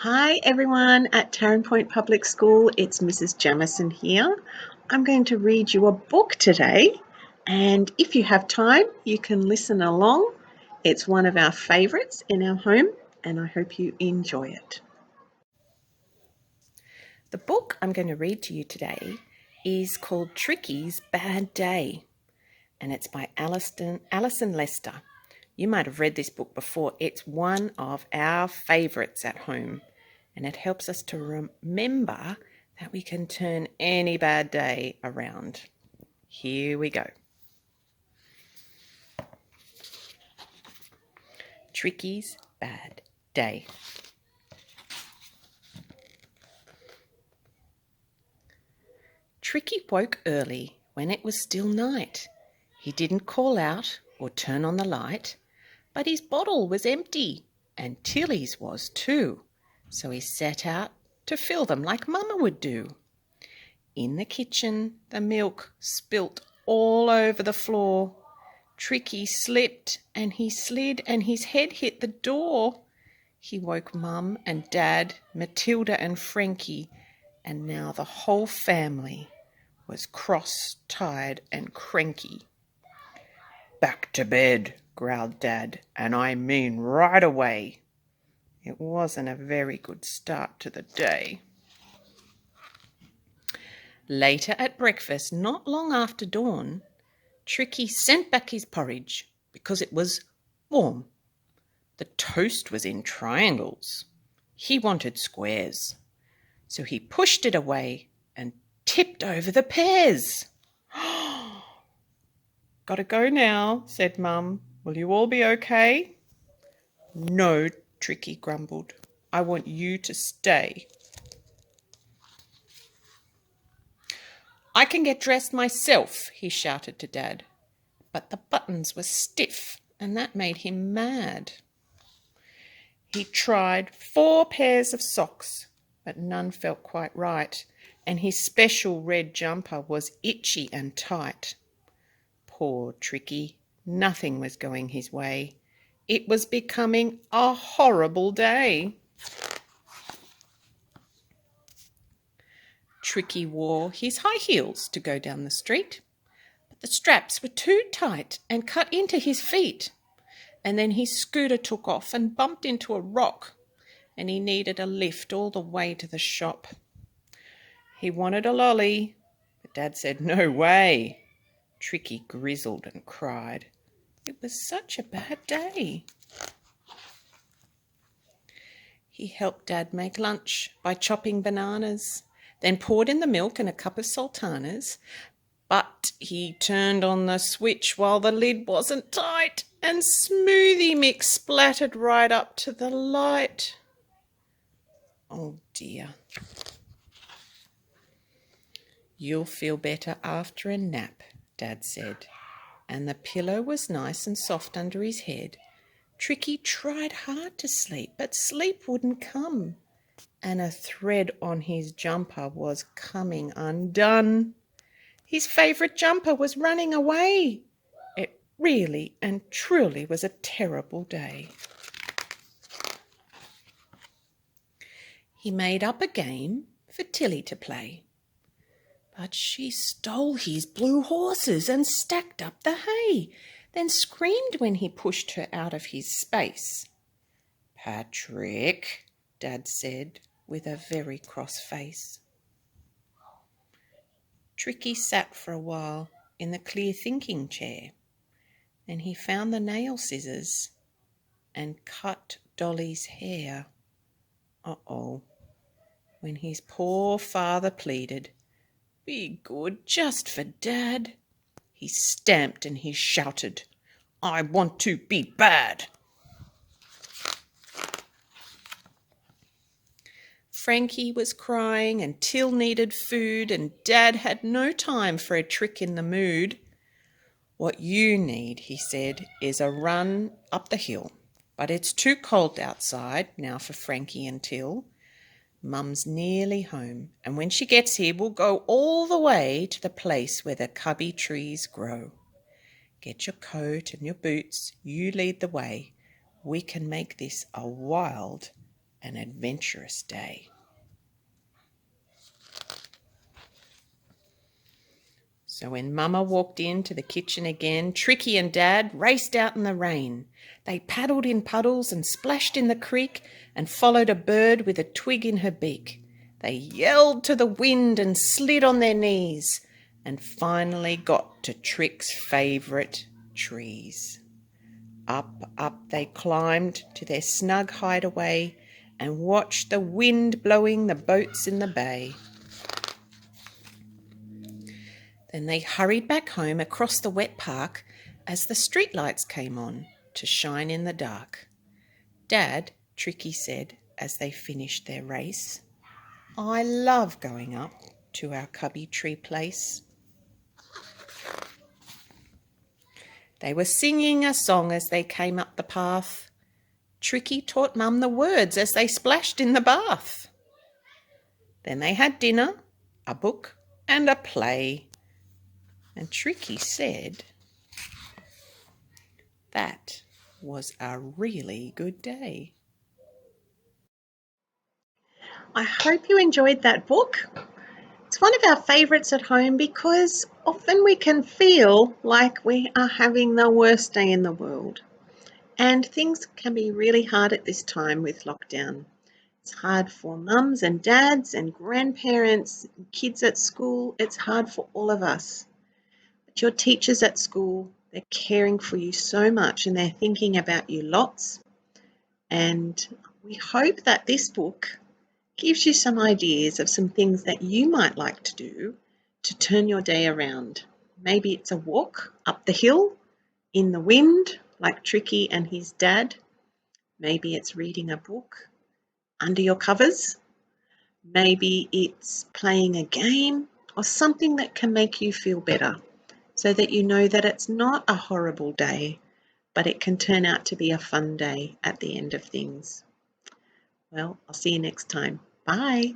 Hi everyone at Tarrant Point Public School, it's Mrs. Jamison here. I'm going to read you a book today, and if you have time, you can listen along. It's one of our favourites in our home, and I hope you enjoy it. The book I'm going to read to you today is called Tricky's Bad Day, and it's by Alison Lester. You might have read this book before. It's one of our favourites at home, and it helps us to remember that we can turn any bad day around. Here we go. Tricky's Bad Day. Tricky woke early when it was still night. He didn't call out or turn on the light, but his bottle was empty, and Tilly's was too, so he set out to fill them like Mama would do. In the kitchen, the milk spilt all over the floor. Tricky slipped, and he slid, and his head hit the door. He woke Mum and Dad, Matilda and Frankie, and now the whole family was cross, tired, and cranky. "Back to bed," growled Dad, "and I mean right away." It wasn't a very good start to the day. Later at breakfast, not long after dawn, Tricky sent back his porridge because it was warm. The toast was in triangles. He wanted squares. So he pushed it away and tipped over the pears. "Gotta go now," said Mum. "Will you all be okay?" "No," Tricky grumbled. "I want you to stay." "I can get dressed myself," he shouted to Dad. But the buttons were stiff, and that made him mad. He tried 4 pairs of socks, but none felt quite right, and his special red jumper was itchy and tight. Poor Tricky, nothing was going his way. It was becoming a horrible day. Tricky wore his high heels to go down the street, but the straps were too tight and cut into his feet. And then his scooter took off and bumped into a rock, and he needed a lift all the way to the shop. He wanted a lolly, but Dad said no way. Tricky grizzled and cried. It was such a bad day. He helped Dad make lunch by chopping bananas, then poured in the milk and a cup of sultanas, but he turned on the switch while the lid wasn't tight, and smoothie mix splattered right up to the light. Oh dear. "You'll feel better after a nap," Dad said, and the pillow was nice and soft under his head. Tricky tried hard to sleep, but sleep wouldn't come, and a thread on his jumper was coming undone. His favourite jumper was running away. It really and truly was a terrible day. He made up a game for Tilly to play, but she stole his blue horses and stacked up the hay, then screamed when he pushed her out of his space. "Patrick," Dad said with a very cross face. Tricky sat for a while in the clear thinking chair. Then he found the nail scissors and cut Dolly's hair. Uh-oh. When his poor father pleaded, "Be good just for Dad," he stamped and he shouted, "I want to be bad." Frankie was crying and Till needed food, and Dad had no time for a trick in the mood. "What you need," he said, "is a run up the hill. But it's too cold outside now for Frankie and Till. Mum's nearly home, and when she gets here we'll go all the way to the place where the cubby trees grow. Get your coat and your boots, you lead the way. We can make this a wild an adventurous day. So when Mama walked into the kitchen again, Tricky and Dad raced out in the rain. They paddled in puddles and splashed in the creek and followed a bird with a twig in her beak. They yelled to the wind and slid on their knees and finally got to Trick's favourite trees. Up, up they climbed to their snug hideaway and watched the wind blowing the boats in the bay. Then they hurried back home across the wet park as the streetlights came on to shine in the dark. Dad, Tricky said as they finished their race, I love going up to our cubby tree place. They were singing a song as they came up the path. Tricky taught Mum the words as they splashed in the bath. Then they had dinner, a book and a play. And Tricky said, that was a really good day. I hope you enjoyed that book. It's one of our favourites at home because often we can feel like we are having the worst day in the world. And things can be really hard at this time with lockdown. It's hard for mums and dads and grandparents, kids at school. It's hard for all of us. But your teachers at school, they're caring for you so much and they're thinking about you lots. And we hope that this book gives you some ideas of some things that you might like to do to turn your day around. Maybe it's a walk up the hill in the wind like Tricky and his dad. Maybe it's reading a book under your covers. Maybe it's playing a game or something that can make you feel better so that you know that it's not a horrible day, but it can turn out to be a fun day at the end of things. Well, I'll see you next time. Bye.